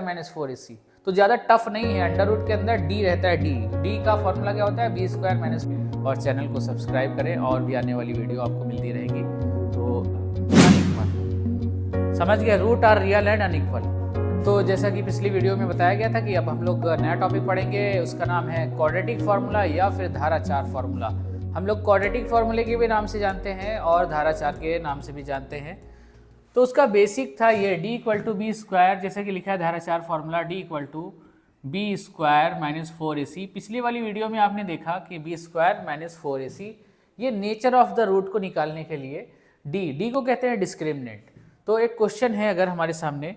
Minus 4ac। तो ज़्यादा tough नहीं है, अंडर रूट के अंदर डी रहता है, डी का फॉर्मूला क्या होता है, बी स्क्वायर माइनस। और चैनल को सब्सक्राइब करें और भी आने वाली वीडियो आपको मिलती रहेगी। तो अनइक्वल, समझ गए, root are real and unequal. तो जैसा कि पिछली वीडियो में बताया गया था कि अब हम लोग नया टॉपिक पढ़ेंगे, उसका नाम है क्वाड्रेटिक फार्मूला या फिर धाराचार फार्मूला। हम लोग क्वाड्रेटिक फार्मूले के भी नाम से जानते हैं और धाराचार के नाम से भी जानते हैं। तो उसका बेसिक था ये d equal to B square, जैसे कि लिखा है धाराचार formula d equal to B square minus 4ac। पिछली वाली वीडियो में आपने देखा कि बी स्क्वायर माइनस 4ac, ये नेचर ऑफ द रूट को निकालने के लिए d को कहते हैं डिस्क्रिमिनेंट। तो एक क्वेश्चन है अगर हमारे सामने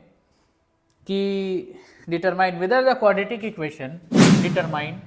कि determine whether the quadratic equation determine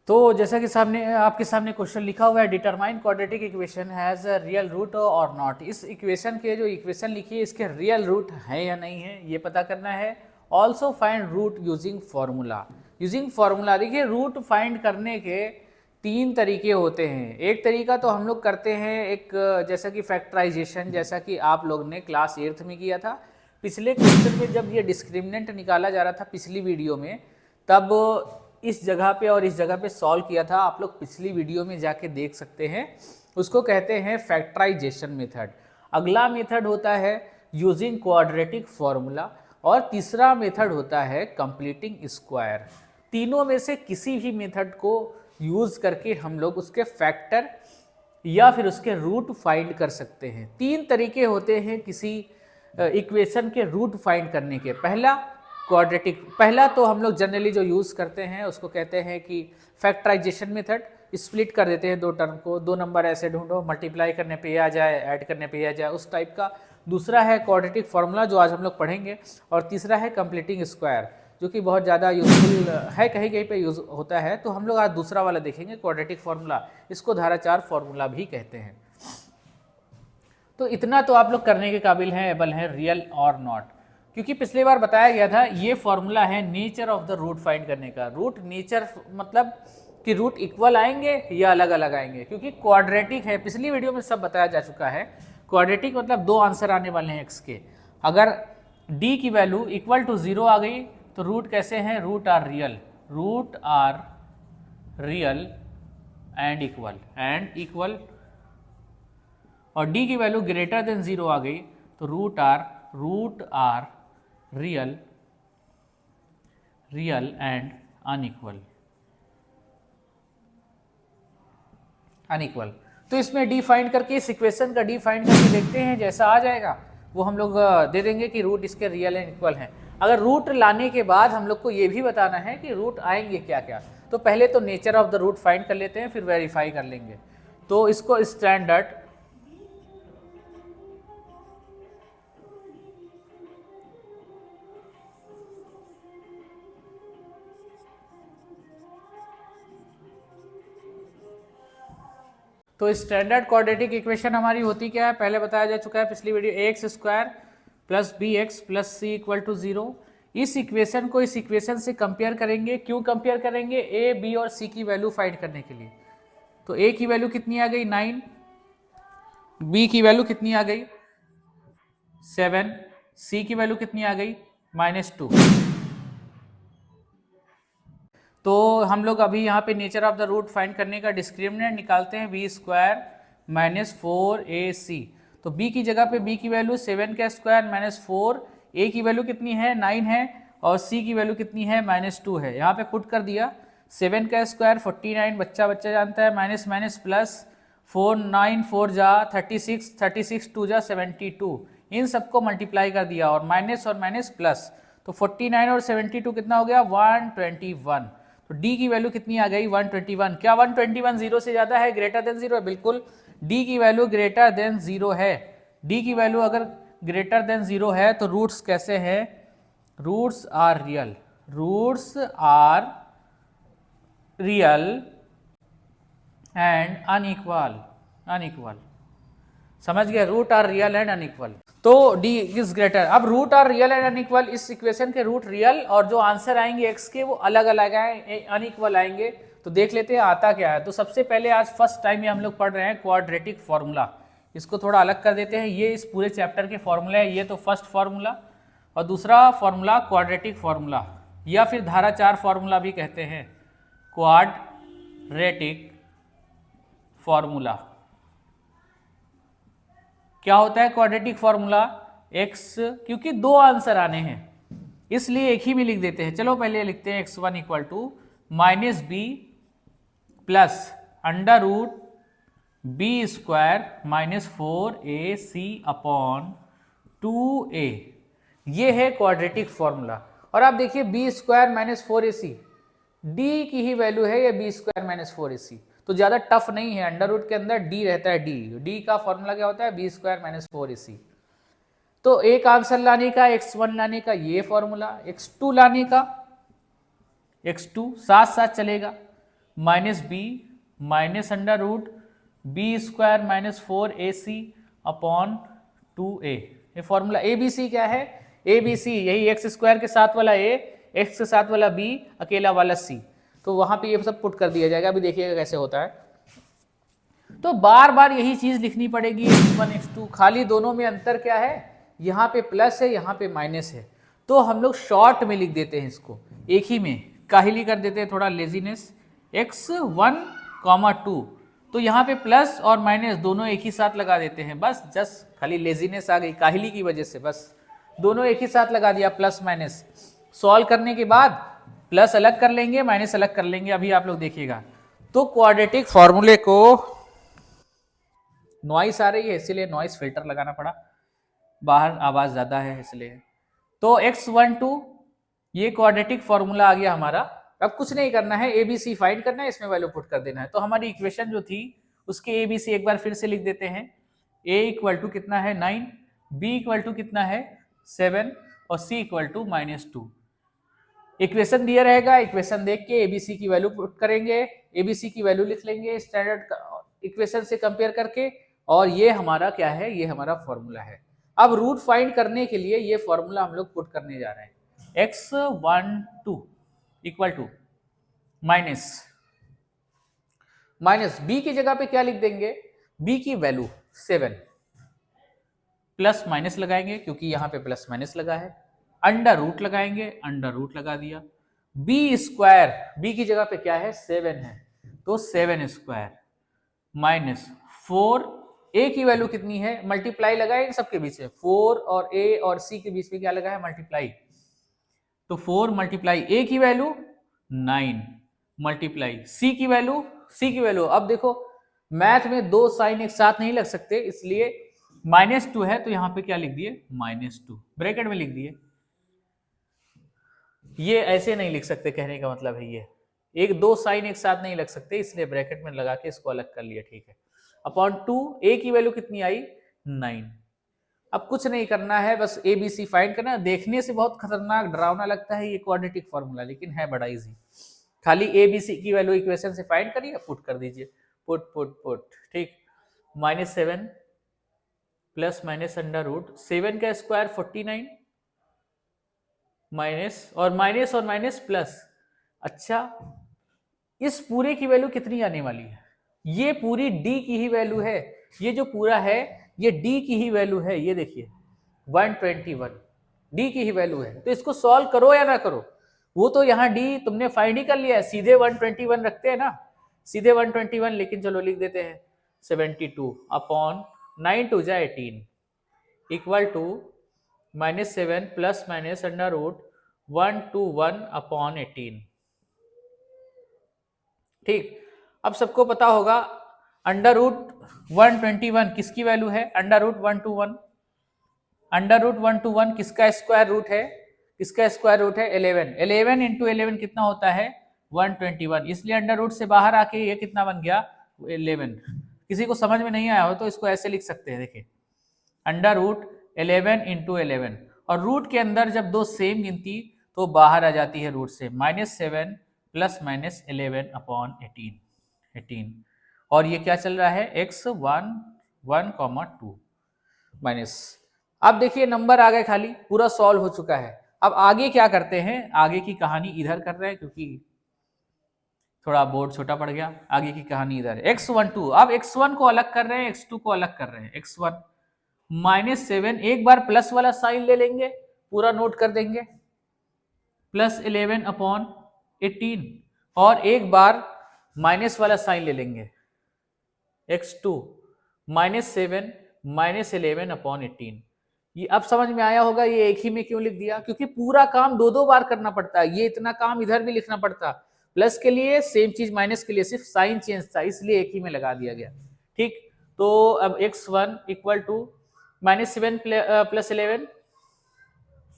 तो जैसा कि सामने आपके सामने क्वेश्चन लिखा हुआ है, determine quadratic equation has a real root और नॉट। इस इक्वेशन के जो इक्वेशन लिखी है इसके रियल रूट है या नहीं है ये पता करना है। Also find root using formula. Using formula, देखिए रूट फाइंड करने के तीन तरीके होते हैं। एक तरीका तो हम लोग करते हैं एक जैसा कि फैक्टराइजेशन, जैसा कि आप लोग ने क्लास 8th में किया था। पिछले क्वेश्चन में जब ये डिस्क्रिमिनेंट निकाला जा रहा था पिछली वीडियो में, तब इस जगह पे और इस जगह पे सॉल्व किया था, आप लोग पिछली वीडियो में जाके देख सकते हैं। उसको कहते हैं फैक्टराइजेशन मेथड। अगला मेथड होता है यूजिंग क्वाड्रेटिक फॉर्मूला और तीसरा मेथड होता है कंप्लीटिंग स्क्वायर। तीनों में से किसी भी मेथड को यूज करके हम लोग उसके फैक्टर या फिर उसके रूट फाइंड कर सकते हैं। तीन तरीके होते हैं किसी इक्वेशन के रूट फाइंड करने के। पहला तो हम लोग जनरली जो यूज़ करते हैं उसको कहते हैं कि फैक्टराइजेशन मेथड। स्प्लिट कर देते हैं दो टर्म को, दो नंबर ऐसे ढूंढो, मल्टीप्लाई करने पे आ जाए, ऐड करने पे आ जाए, उस टाइप का। दूसरा है क्वाड्रेटिक फार्मूला जो आज हम लोग पढ़ेंगे, और तीसरा है कंप्लीटिंग स्क्वायर जो कि बहुत ज़्यादा यूजफुल है, कहीं कहीं पे यूज होता है। तो हम लोग आज दूसरा वाला देखेंगे, क्वाड्रेटिक फार्मूला। इसको धाराचार फार्मूला भी कहते हैं। तो इतना तो आप लोग करने के काबिल हैं, एबल हैं, रियल और नॉट, क्योंकि पिछली बार बताया गया था ये फॉर्मूला है nature of the root find करने का। रूट नेचर मतलब कि रूट इक्वल आएंगे या अलग अलग आएंगे, क्योंकि क्वाड्रेटिक है। पिछली वीडियो में सब बताया जा चुका है। क्वाड्रेटिक मतलब दो आंसर आने वाले हैं x के। अगर d की वैल्यू इक्वल टू 0 आ गई तो रूट कैसे हैं, root are real and equal. और d की वैल्यू ग्रेटर देन 0 आ गई तो root are real and unequal. तो इसमें डी फाइंड करके, इस इक्वेशन का डी फाइंड करके देखते हैं, जैसा आ जाएगा वो हम लोग दे देंगे कि रूट इसके रियल एंड इक्वल हैं। अगर रूट लाने के बाद हम लोग को ये भी बताना है कि रूट आएंगे क्या क्या। तो पहले तो nature of the root find कर लेते हैं, फिर वेरीफाई कर लेंगे। तो इसको स्टैंडर्ड स्टैंडर्ड क्वाड्रेटिक इक्वेशन हमारी होती क्या है, पहले बताया जा चुका है पिछली video, X square plus B X plus C equal to 0। इस इक्वेशन को इस इक्वेशन से कंपेयर करेंगे। क्यों कंपेयर करेंगे, ए बी और सी की वैल्यू फाइंड करने के लिए। तो ए की वैल्यू कितनी आ गई 9, बी की वैल्यू कितनी आ गई 7, सी की वैल्यू कितनी आ गई -2। तो हम लोग अभी यहाँ पे nature of the root find करने का डिस्क्रिमिनेंट निकालते हैं, बी स्क्वायर माइनस 4ac। तो b की जगह पे b की वैल्यू 7 का स्क्वायर माइनस 4, a की वैल्यू कितनी है 9 है, और c की वैल्यू कितनी है -2 है। यहाँ पे पुट कर दिया, 7 का स्क्वायर 49, बच्चा जानता है, माइनस माइनस प्लस 4 9 4 जा 36, 36 2 जा 72, इन सबको मल्टीप्लाई कर दिया और माइनस प्लस। तो 49 और 72 कितना हो गया 121। तो d की वैल्यू कितनी आ गई 121। क्या 121 0 से ज़्यादा है, ग्रेटर देन 0 है? बिल्कुल, d की वैल्यू ग्रेटर देन 0 है। d की वैल्यू अगर ग्रेटर देन 0 है तो रूट्स कैसे हैं, roots are real and unequal. समझ गए, root are real and unequal, तो डी इज ग्रेटर। अब root are real and unequal, इस इक्वेशन के रूट रियल और जो आंसर आएंगे एक्स के वो अलग अलग आए, अनइक्वल आएंगे। तो देख लेते हैं आता क्या है। तो सबसे पहले आज फर्स्ट टाइम ये हम लोग पढ़ रहे हैं क्वाड्रेटिक फॉर्मूला, इसको थोड़ा अलग कर देते हैं। ये इस पूरे चैप्टर के फॉर्मूला है, ये तो फर्स्ट फॉर्मूला, और दूसरा फॉर्मूला क्वाड्रेटिक फॉर्मूला या फिर धारा 4 फॉर्मूला भी कहते हैं, क्वाड्रेटिक फॉर्मूला। क्या होता है क्वाड्रेटिक फॉर्मूला? एक्स, क्योंकि दो आंसर आने हैं इसलिए एक ही में लिख देते हैं। चलो पहले लिखते हैं x1 equal to minus B plus under root B square minus 4ac upon 2a। ये है क्वाड्रेटिक फॉर्मूला। और आप देखिए B square minus 4ac, D की ही वैल्यू है ये बी स्क्वायर माइनस 4ac, तो ज्यादा टफ नहीं है। अंडर रूट के अंदर डी रहता है, डी का फॉर्मूला क्या होता है? B square minus 4ac। तो एक आंसर लाने का, x1 लाने का ये फॉर्मूला, x2 लाने का, x2 साथ साथ चलेगा, minus B minus under root B square minus 4ac upon 2a। ये फॉर्मूला ABC क्या है? ABC यही एक्स स्क्वायर के साथ वाला a, एक्स के साथ वाला b, अकेला वाला c, तो वहां पे ये सब पुट कर दिया जाएगा। अभी देखिएगा कैसे होता है। तो बार बार यही चीज लिखनी पड़ेगी, x1 x2, खाली दोनों में अंतर क्या है? यहाँ पे प्लस है, यहाँ पे माइनस है, तो हम लोग शॉर्ट में लिख देते हैं इसको, एक ही में काहिली कर देते हैं, थोड़ा लेजीनेस। x1, 2, तो यहाँ पे प्लस और माइनस दोनों एक ही साथ लगा देते हैं, बस जस्ट खाली लेजीनेस आ गई काहिली की वजह से, बस दोनों एक ही साथ लगा दिया, प्लस माइनस। सॉल्व करने के बाद प्लस अलग कर लेंगे, माइनस अलग कर लेंगे, अभी आप लोग देखिएगा। तो क्वाड्रेटिक फॉर्मूले को, नॉइस आ रही है इसीलिए नॉइस फिल्टर लगाना पड़ा, बाहर आवाज ज्यादा है इसलिए। तो x12 ये क्वाड्रेटिक फॉर्मूला आ गया हमारा। अब कुछ नहीं करना है, ABC फाइंड करना है, इसमें वैल्यू पुट कर देना है। तो हमारी इक्वेशन जो थी उसके ABC एक बार फिर से लिख देते हैं। a इक्वल टू कितना है? 9, b इक्वल टू कितना है? 7 और c इक्वल टू -2। इक्वेशन दिया रहेगा, इक्वेशन देख के ABC की वैल्यू पुट करेंगे, ABC की वैल्यू लिख लेंगे स्टैंडर्ड इक्वेशन से कंपेयर करके, और ये हमारा क्या है? ये हमारा फॉर्मूला है। अब रूट फाइंड करने के लिए ये फॉर्मूला हम लोग पुट करने जा रहे हैं। x12 equal to minus b की जगह पे क्या लिख देंगे? b की वैल्यू 7, प्लस माइनस लगाएंगे क्योंकि यहाँ पे प्लस माइनस लगा है, अंडर रूट लगाएंगे, अंडर रूट लगा दिया, b स्क्वायर, b की जगह पे क्या है? 7 है, तो 7 स्क्वायर माइनस 4, a की वैल्यू कितनी है? मल्टीप्लाई लगाए इन सबके बीच में, 4 और a और c के बीच में क्या लगा है? मल्टीप्लाई, तो 4 मल्टीप्लाई a की वैल्यू 9 मल्टीप्लाई c की वैल्यू, अब देखो मैथ में दो साइन एक साथ नहीं लग सकते, इसलिए -2 है तो यहां पे क्या लिख दिए? -2 ब्रैकेट में लिख दिए। ये ऐसे नहीं लिख सकते, कहने का मतलब है ये एक दो साइन एक साथ नहीं लग सकते, इसलिए ब्रैकेट में लगा के इसको अलग कर लिया, ठीक है। अपॉन 2, a की वैल्यू कितनी आई? 9। अब कुछ नहीं करना है, बस ABC फाइंड करना है। देखने से बहुत खतरनाक डरावना लगता है ये क्वाड्रेटिक फॉर्मूला, लेकिन है बड़ा इजी। खाली ABC की वैल्यू इक्वेशन से फाइंड करिए, पुट कर दीजिए, पुट, ठीक। -7 प्लस माइनस अंडर रूट 7 का स्क्वायर 49 माइनस और माइनस प्लस। अच्छा, इस पूरे की वैल्यू कितनी आने वाली है? ये पूरी d की ही वैल्यू है, ये जो पूरा है ये d की ही वैल्यू है, ये देखिए 121 d की ही वैल्यू है। तो इसको सॉल्व करो या ना करो, वो तो यहाँ d तुमने फाइंड ही कर लिया है, सीधे 121 रखते हैं ना, सीधे 121, लेकिन चलो लिख देते हैं 72 अपॉन 9 2 जा 18 equal to -7 plus minus under root 121 upon 18, ठीक। अब सबको पता होगा अंडर रूट 121 किसकी वैल्यू है? अंडर रूट 121, अंडर रूट 121 किसका स्क्वायर रूट है? किसका स्क्वायर रूट है? 11, 11 इंटू 11 कितना होता है? 121, इसलिए अंडर रूट से बाहर आके ये कितना बन गया? 11। किसी को समझ में नहीं आया हो तो इसको ऐसे लिख सकते हैं, देखिए अंडर रूट 11 इंटू 11, और रूट के अंदर जब दो सेम गिनती तो बाहर आ जाती है रूट से, -7 प्लस -11 अपॉन 18, और ये क्या चल रहा है? x1 1,2 minus. अब देखिए नंबर आ गए खाली, पूरा सॉल्व हो चुका है। अब आगे क्या करते हैं, आगे की कहानी इधर कर रहे हैं क्योंकि थोड़ा बोर्ड छोटा पड़ गया। आगे की कहानी इधर है x12। अब x1 को अलग कर रहे हैं, x2 को अलग कर रहे हैं। x1 -7, एक बार प्लस वाला साइन ले लेंगे, पूरा नोट कर देंगे, +11/18, और एक बार माइनस वाला साइन ले लेंगे, x2 -7 -11/18। ये अब समझ में आया होगा ये एक ही में क्यों लिख दिया, क्योंकि पूरा काम दो दो बार करना पड़ता है। ये इतना काम इधर भी लिखना पड़ता, प्लस के लिए सेम चीज, माइनस के लिए सिर्फ साइन चेंज था, इसलिए एक ही में लगा दिया गया। ठीक, तो अब x1 इक्वल टू -7 + 11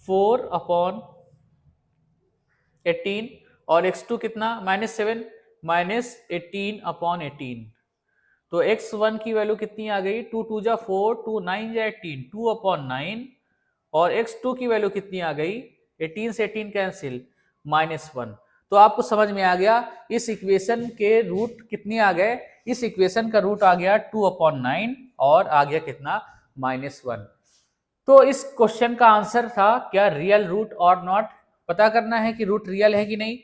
4/18, और x2 कितना, -7 -18/18। तो x1 की वैल्यू कितनी आ गई, 2 2 जा 4, 2 9 जा 18, 2/9। और x2 की वैल्यू कितनी आ गई, 18 से 18 कैंसिल, -1। तो आपको समझ में आ गया इस इक्वेशन के रूट कितने आ गए, इस इक्वेशन का रूट आ गया 2/9 और आ गया कितना, -1। तो इस क्वेश्चन का आंसर था क्या, रियल रूट और नॉट। पता करना है कि रूट रियल है कि नहीं,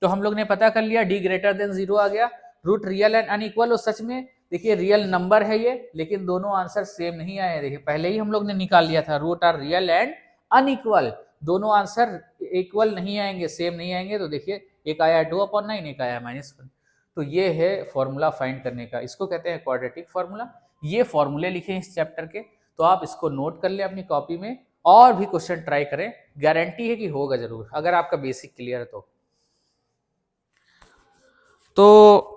तो हम लोग ने पता कर लिया, d > 0 आ गया, रूट रियल एंड अनइक्वल। और सच में देखिए रियल नंबर है ये, लेकिन दोनों आंसर सेम नहीं आए। देखिए पहले ही हम लोग ने निकाल लिया था, root are real and unequal, दोनों आंसर इक्वल नहीं आएंगे, सेम नहीं आएंगे। तो देखिए एक आया 2/9, एक आया -1। तो ये है फॉर्मूला फाइंड करने का, इसको कहते हैं क्वाड्रेटिक फॉर्मूला। ये फॉर्मूले लिखे हैं इस चैप्टर के, तो आप इसको नोट कर ले अपनी कॉपी में, और भी क्वेश्चन ट्राई करें, गारंटी है कि होगा जरूर, अगर आपका बेसिक क्लियर है तो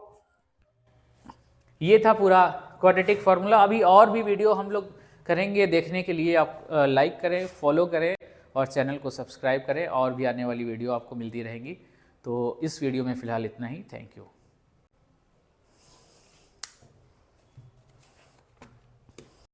ये था पूरा क्वाड्रेटिक फॉर्मूला। अभी और भी वीडियो हम लोग करेंगे, देखने के लिए आप लाइक करें, फॉलो करें और चैनल को सब्सक्राइब करें, और भी आने वाली वीडियो आपको मिलती रहेंगी। तो इस वीडियो में फिलहाल इतना ही, थैंक यू।